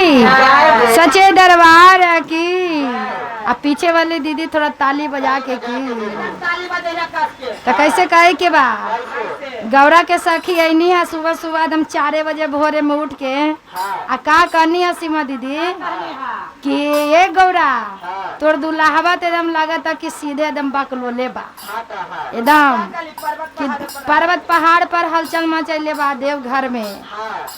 सच्चे दरबार की। अब पीछे वाली दीदी थोड़ा ताली बजा के की तो कैसे कहे के बा। गौरा के सखी ऐनी है सुबह सुबह एकदम 4 बजे भोरे में उठ के आ का कहनी है सीमा दीदी कि ये गौरा तोर दुल्हावा तो एकदम लागत कि सीधे एकदम बकलोले बा एकदम कि पर्वत पहाड़ पर हलचल मचैले बा देव घर में।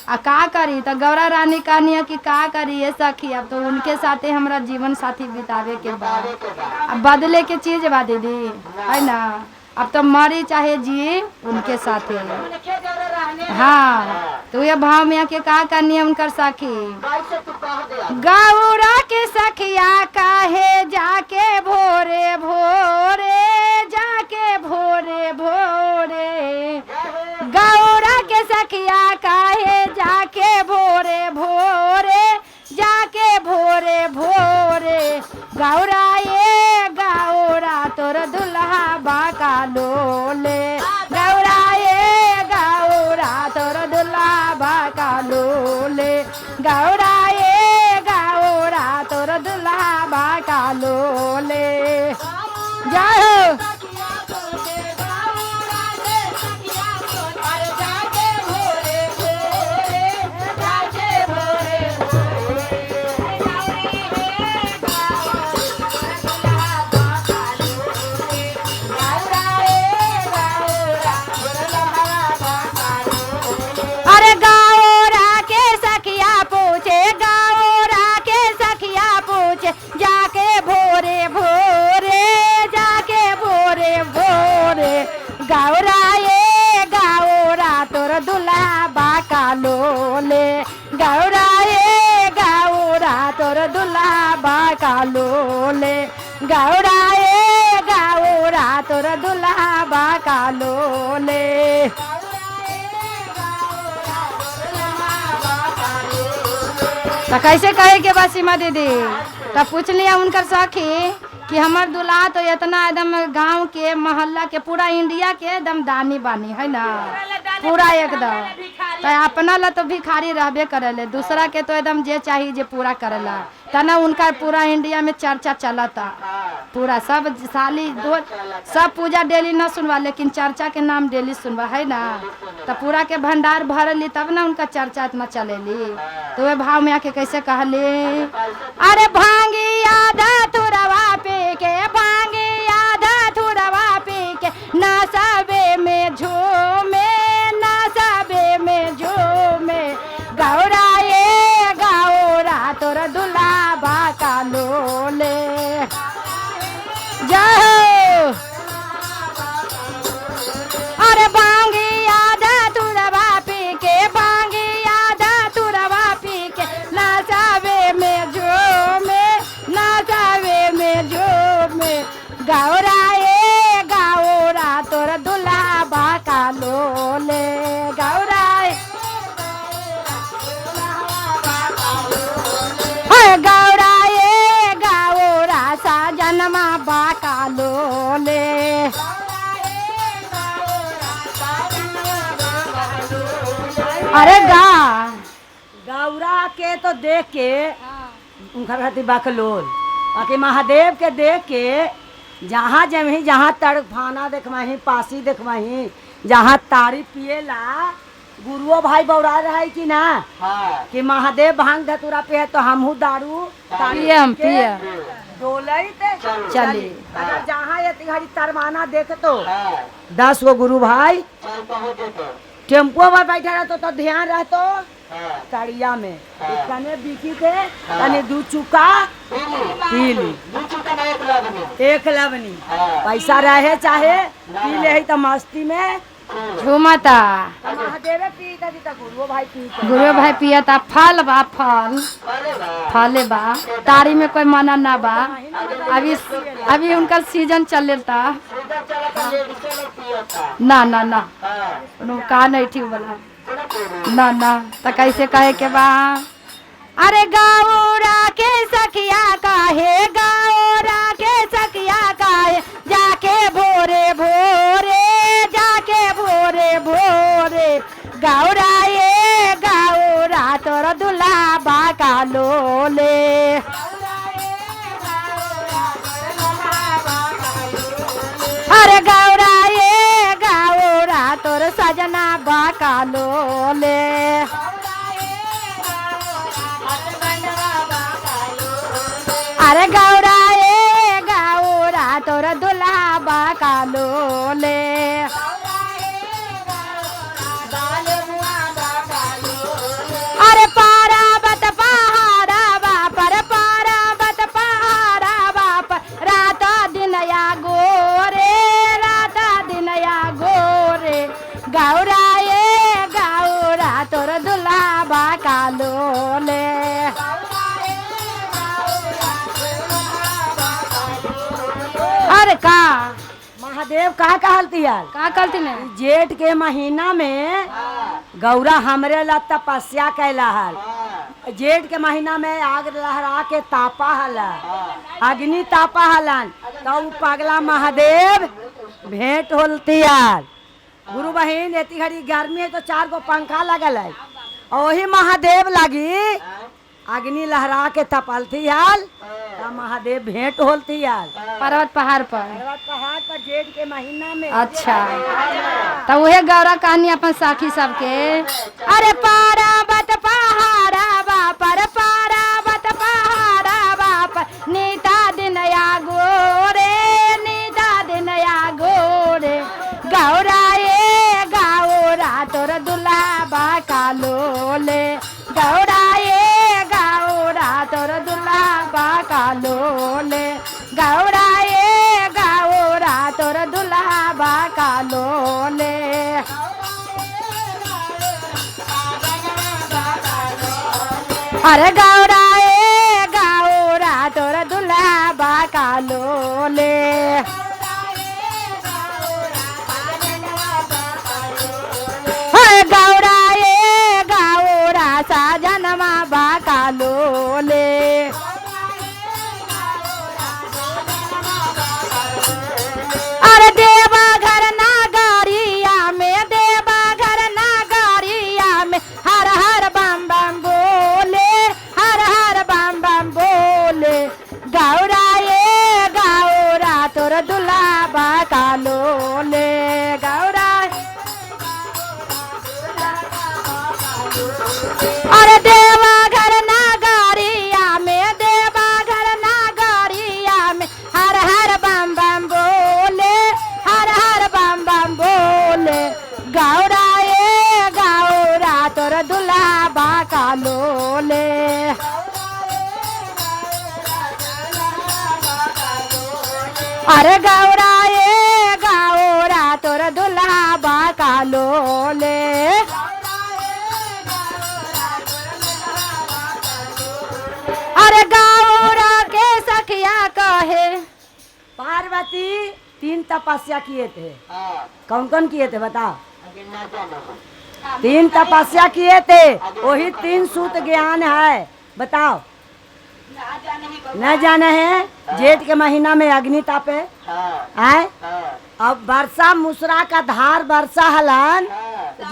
आ का करी तो गौरा रानी कहनी है कि का करी ये सखी अब तो उनके साथे हमरा जीवन साथी बितावे के बा। अब बदले के चीज बा दीदी है ना। अब तो मरी चाहे जी उनके साथे। हाँ तो ये भाव में आके का करनी है उनकर सखी। गौरा के सखिया काहे जाके भोरे भोरे जाके भोरे भोरे। गौरा के सखिया काहे जाके भोरे भोरे जाके भोरे भोरे। गौरा ये गौरा तोर दुल्हा बाका लोले। गौरा ये गौरा तोर दुल्हा बाका लोले। गौरा ये गौरा तोर दुल्हा बाका लोले। जाओ लोले। गौरा ये गौरा तोर दुल्हा बाका लोले। तो कैसे कहे के बा सीमा दीदी तो पूछ लिया उनकर सखी कि हमार दुल्हा तो इतना एकदम गांव के मोहल्ला के पूरा इंडिया के एकदम दानी बानी है ना पूरा एकदम। तो अपना ला तो भिखारी रहबे करेले दूसरा के तो एकदम जे चाहिए जे पूरा करेला तना उनका पूरा इंडिया में चर्चा चलता। पूरा सब साली दो सब पूजा डेली ना सुनवा लेकिन चर्चा के नाम डेली सुनवा है ना। तो पूरा के भंडार भरली तब ना उनका चर्चा इतना चलेली। तो वे भाव में आके कैसे कहली। अरे भांगी आधा थुरवा पे के भांगी आधा थुरवा पे के ना सबे में झूमे ना सबे में झूमे। गौरा ये गौरा तोर दुल्हा बाका लोले। जाओ अरे भांगी आधा तुरवा पी के भांगी आधा तुरवा पी के ना जावे में झूमे ना जावे में झूमे। गौरा ये गौरा तोर दुल्हा बाका लोले। गौरा गौरा ये गौरा साजनमा बाका लोले। अरे गौरा के तो देख के उनका रहती बकलोल बाकी महादेव के देख के जहाँ जमी जहाँ तड़फाना देखवाही पासी देखवाही जहाँ तारी पिएला गुरुओ भाई बौरा रहे कि ना। कि महादेव भांग धतूरा पे है तो हमहू दारू पिए डोलई चली। अगर जहाँ ये घड़ी तरमाना देख तो 10 गो गुरु भाई टेम्पो पर बैठा रहते तो ध्यान रहतो तड़िया में कने बिकी के कने 2 चुका पी ली 1 लवनी पैसा रहे चाहे पी ले तो मस्ती में झूमता। महादेव पीता जी गुरु भाई पियता फल बा फले बा तारी में कोई मना ना बा। अभी उनका सीजन चलता ना ना ना का नहीं ठीक बोला ना ना तो कैसे कहे के बा। अरे गौरा के सखिया काहे गौरा के सखिया काहे जाके भोरे भोरे जाके भोरे भोरे। गौरा ये गौरा तोर दुल्हा बाका लोले। अरे गौरा ये गौरा तोर सजना बाका लोले। अरे गौरा ये गौरा तोर दुल्हा बाका लोले। अरे पारावत पहाड़ा बापर पारावत पहाड़ा बापर रात दिन या गोरे रात दिन या गोरे। गौरा ये गौरा तोर दुल्हा बाका लोले। अरे का महादेव का कहलती है का करती ने जेठ के महीना में गौरा हमरे ला तपस्या कैला हल। जेठ के महीना में आग लहरा के तापा हला अग्नि तापा हलन तो उ पगला महादेव भेंट होलती यार। गुरु बहन एती घड़ी गर्मी है तो 4 गो पंखा लगल है और वही महादेव लगी अग्नि लहरा के तपलती याल तो महादेव भेंट होलती याल पर्वत पहाड़ पर। पहाड़ पर जेठ के महीना में। अच्छा तो वही गौरा कहानी अपन साखी सबके। अरे पारावत पहाड़ा बापर पारावत पहाड़ा बापर नीता दिन या गोरे नीता दिन या गोरे। गौरा ये गौरा तोर दुल्हा बाका लोले। गौरा ये गौरा तोर दुल्हा बाका लोले। गौरा ये गौरा तोर दुल्हा बाका लोले। अरे गौरा ये गौरा तोर दुल्हा बाका लोले। गौरा ये गौरा साजनमा बाका लोले। अरे देवा घर नागरिया में देवा घर नागरिया में हर हर बम बम बोले हर हर बम बम बोले। गौरा ये गौरा तोर दुल्हा बाका लोले। गौरा अरे देवा घर नागरिया में देवा घर नागरिया में हर हर बम बम बोले हर हर बम बम बोले। गौरा ये गौरा तोर दुल्हा बाका लोले। अरे गौरा ये गौरा तोर दुल्हा बाका लोले। अरे गौरा के सखिया कहे पार्वती 3 तपस्या किए थे। कौन कौन किए थे बताओ। 3 तपस्या किए थे वही 3 सूत ज्ञान है बताओ। न जाने है जेठ के महीना में अग्नि तापे आए। अब वर्षा मुसरा का धार वर्षा हलन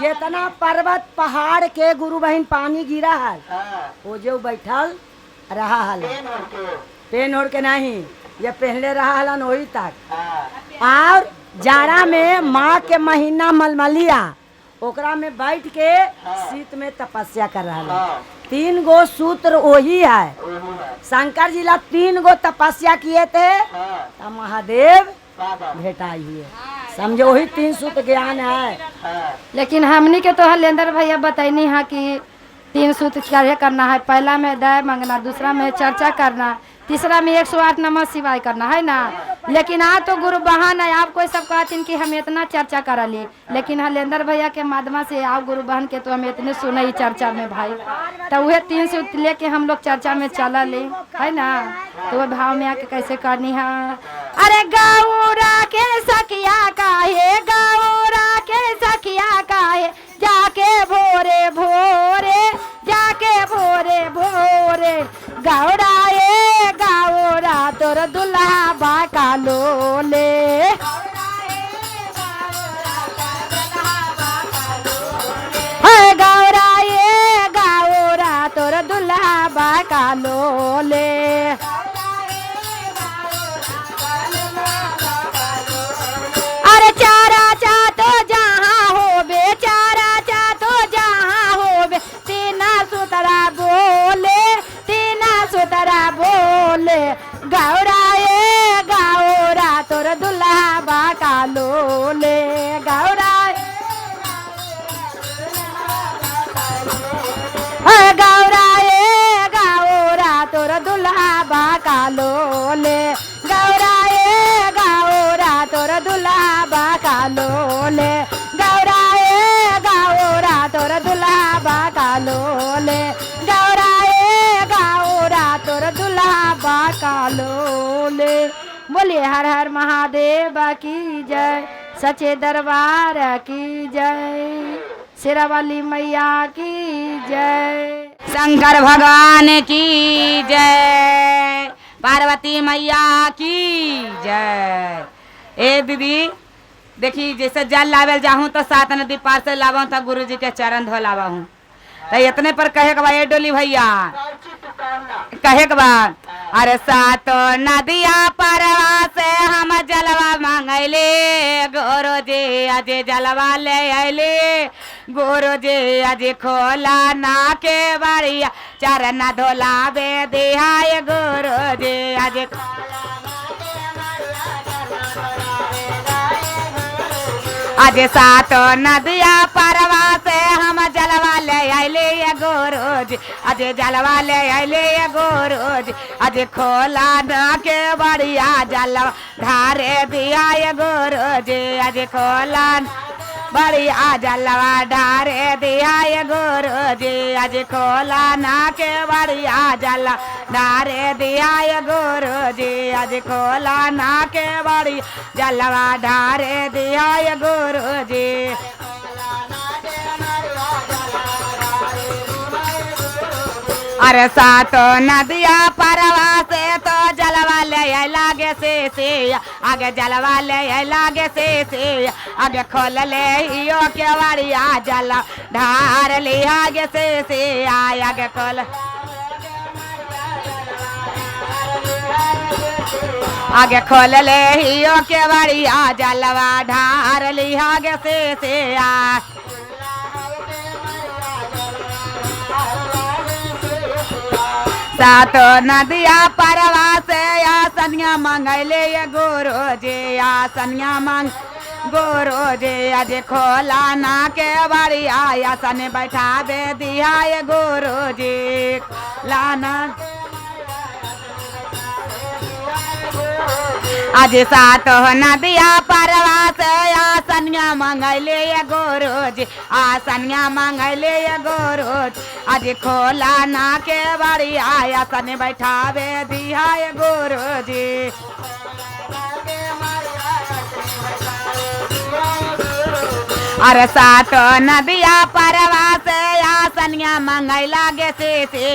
जितना पर्वत पहाड़ के गुरु बहन पानी गिरा है वो जो बैठल रहा हल पेन ओढ़ के नहीं ये पहले रहा हलन वही तक। और जाड़ा में माँ के महीना मलमलिया ओकरा में बैठ के शीत में तपस्या कर रहा है। 3 गो सूत्र वही है। शंकर जी ला 3 गो तपस्या किए थे तो महादेव भेटाई हुए समझो वही 3 सूत्र ज्ञान है। लेकिन हमनी के तो हलेंदर भैया बताइनी है कि 3 सूत्र क्या करना है। पहला में दया मांगना, दूसरा में चर्चा करना, तीसरा में 108 नमः शिवाय करना है ना। लेकिन आज तो गुरु बहन है आप कोई सब कहते कि हम इतना चर्चा करा ली, लेकिन हलेंदर भैया के माध्यम से आप गुरु बहन के तो हम इतने सुने चर्चा में भाई। तो वह 3 सूत्र लेके हम लोग चर्चा में चला ले है ना। तो वह भाव में आके कैसे करनी है। अरे गौरा के सखिया काहे गौरा के सखिया काहे जाके भोरे भोरे जाके भोरे भोरे। गौरा ए गौरा तोर दुल्हा बाका लोले। गौरा ए गौरा कालो ले। अरे चारा चा तो जहाँ हो बे, चारा चा तो जहाँ हो बे, तीना सुतरा बोले, तीना सुतरा बोले। गौरा ए गौरा तोर दुल्हा बा कालो ले। गौरा गौरा ए गौरा तोर दुल्हा बा कालो ले। गौरा ए गौरा तोर दुल्हा बा कालो ले। गौरा ए गौरा तोर दुल्हा बा कालो ले। गौरा ए गौरा तोर दुल्हा बा कालो ले। बोलिए हर हर महादेव की जय, सच्चे दरबार की जय, शेरावाली मैया की जय, शंकर भगवान की जय, पार्वती मैया की जय। ए दीदी देखी, जैसे जल लावे जाऊँ तो 7 नदी पार से लावा तो गुरु जी के चरण धो लावा हूँ। तो इतने पर कहे के बा ए डोली भैया, कहे के बा अरे 7 नदिया परवा से हम जलवा मांगले, गुरु जी आज जलवा ले अले। गुरु जी आज खोला ना के बारिया, चरण धोला बे दिहाय। गुरु जी आज आज 7 नदिया परवा से हम जलवा ले अले गुरु जी, आज जलवा ले अले गुरु जी। आज खोला ना के बढ़िया जलवा धारे दिया गुरु जी। आज खोला बढ़िया जलवा धारे दिया गुरु जी। आज खोला ना के बढ़िया जलवा धारे दिया गुरु जी। आज खोला ना के बढ़िया जलवा धारे दिया गुरु जी। अरे 7 नदिया परवा से तो जलवा ले लागे से आगे जलवा ले लागे से आगे खोल ले यो के वारिया जल ढार ले आगे से आगे खोल आगे खोल ले यो के वारिया जलवा ढार ले आगे से आ। 7 नदिया परवा से आसनिया मंगले गुरु जी। आसनिया मांग गुरु जी। आज खोला ना के बारी आसन बैठा दे दिया गुरु जी। लाना आज 7 नदिया परवा से आसनिया मंगले गुरु जी। आसनिया मंगले गुरु जी। आज खोला ना के बारी आसन बैठावे दिया गुरु जी। अरे 7 नदिया परवा से आसनिया मंगई लागे से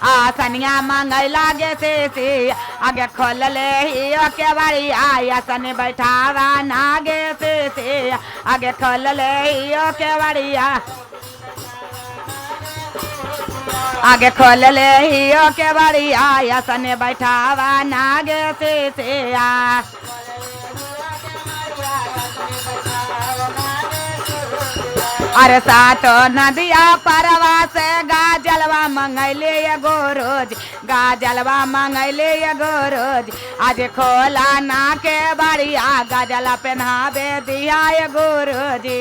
आसनिया मंगई लागे से आगे खोल ले हियो के बारी आसन बैठावा नागे से आगे खोल ले हियो के बारी आगे खोल ले हियो के बारी आसन बैठावा नागे से आ। अरे 7 नदिया परवा से गा जलवा मंगले गुरु जी। गा जलवा मंगले गुरु जी। आज खोला ना के बारी गा जला पहनावे दिया गुरु जी।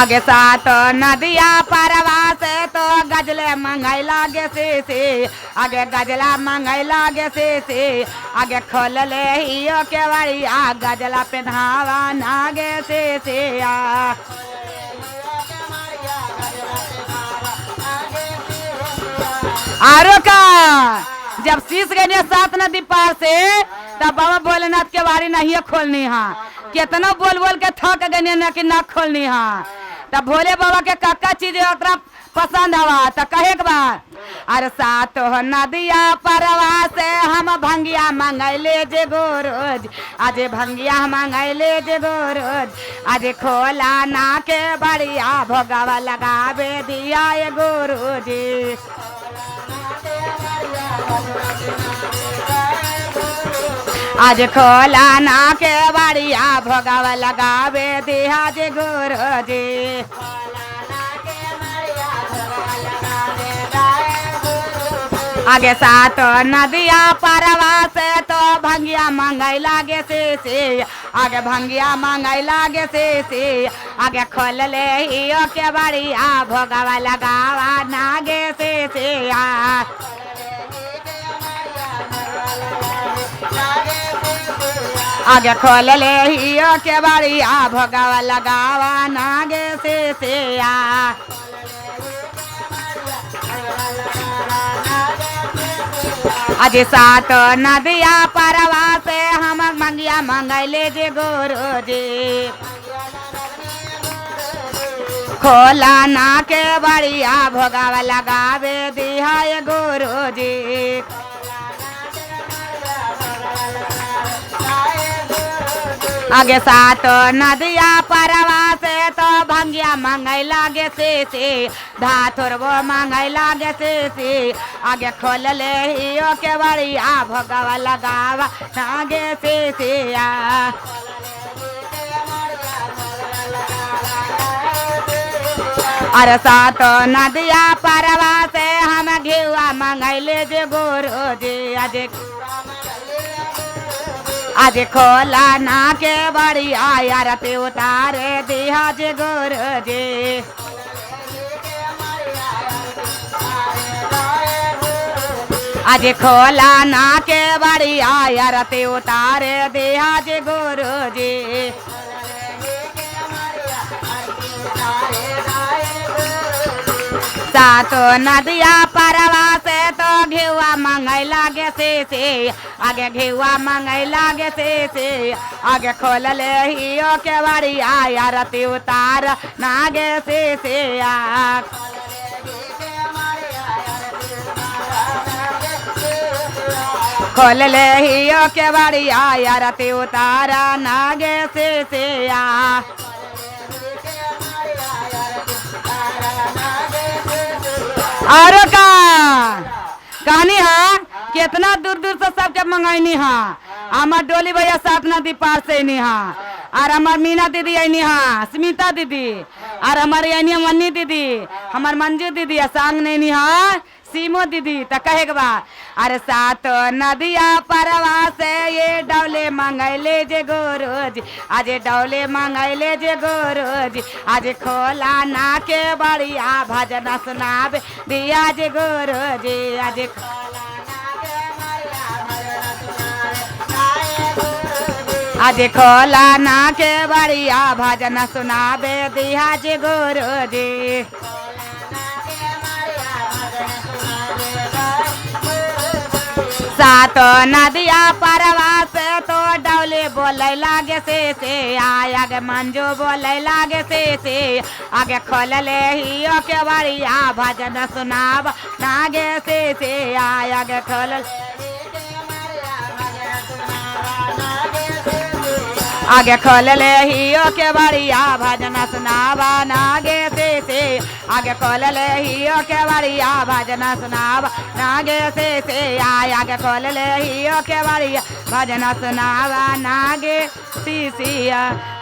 आगे 7 नदिया परवा से तो गजले मंगई लागे से आगे गजला मंगई लागे से आगे खोल ले हियो के बारी गजला पहनावा नागे से आ। आरो का जब शीश गए 7 नदी पार से तब बाबा भोलेनाथ के बारी नहीं खोलनी हा। कितना बोल बोल के थक गए ना कि ना खोलनी हा। तब भोले बाबा के कक्का चीज ओकरा पसंद हवा तो कहे के बा अरे सात नदिया परवा से हम भंगिया मंगैले जे गोरोज आज भंगिया मंगैले जे गोरोज आज खोला ना के बढ़िया भोगवा लगावे दिया ये गोरोज आज खोला ना के बढ़िया भोगवा लगावे दिया जे गोरोज आगे सात नदिया परवा से तो भंगिया मंगाई लागे से आगे भंगिया मंगाई लागे से आगे खोल ले हियो के बढ़िया भोगवा लगावा नागे से आगे खोल ले हियो के बढ़िया भोगवा लगावा नागे से आज सात नदिया परवा से हम मंगिया मंगैले जे गोरोजे खोला ना के बढ़िया भोगावा लगावे दिया ये गोरोजे आगे सात नदिया परवा से तो भंगिया मंगई लागे से धाथुर वो मंगई लागे से आगे खोल ले हियो के बढ़िया भोगवा लगावा नागे से अरे सात नदिया परवा से हम घेवा मंगैले जे गोरोजे आज खोला ना के बढ़िया यार पे उतारे दिया जे गोरोजे आज खोला ना के बढ़िया यार पे उतारे दिया जे गोरोजे सात नदिया परवा से तो घेवा मंगई लागे से आगे घेवा मंगई लागे से आगे खोल ले हियो के बढ़िया यार ते उतार नागे से खोल ले हियो के बढ़िया यार ते उतारा नागे से और का कहानी है कितना दूर दूर से सबके मंगाईनी है हमार डोली भैया सात नदी पार से नहीं है और हमार मीना दीदी आईनी है स्मिता दीदी और हमारी आईनी मन्नी दीदी हमार मंजू दीदी सांग नहीं है सीमो दीदी तो कहे के बा अरे सात नदिया परवा से ये डौले मंगैले जे गोरोज आज डौले मंगैले जे गोरोज आज खोला ना के बढ़िया भजन सुनावे दिया जे गोरोज आज खोला ना के बढ़िया भजन सुनावे दिया जे गोरोज सात नदिया परवा से तो डौले बोले लागे से आया गे मंजू बोले लागे से आगे खोल ले हियो के बढ़िया भजन सुनाब नागे से आया गे खोल आगे खोल ले हियो के बढ़िया भजन सुनावा नागे से आगे खोल ले हियो के बढ़िया भजन सुनावा नागे से आगे खोल ले हियो के बढ़िया भजन सुनावा नागे सी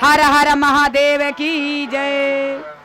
हर हर महादेव की जय।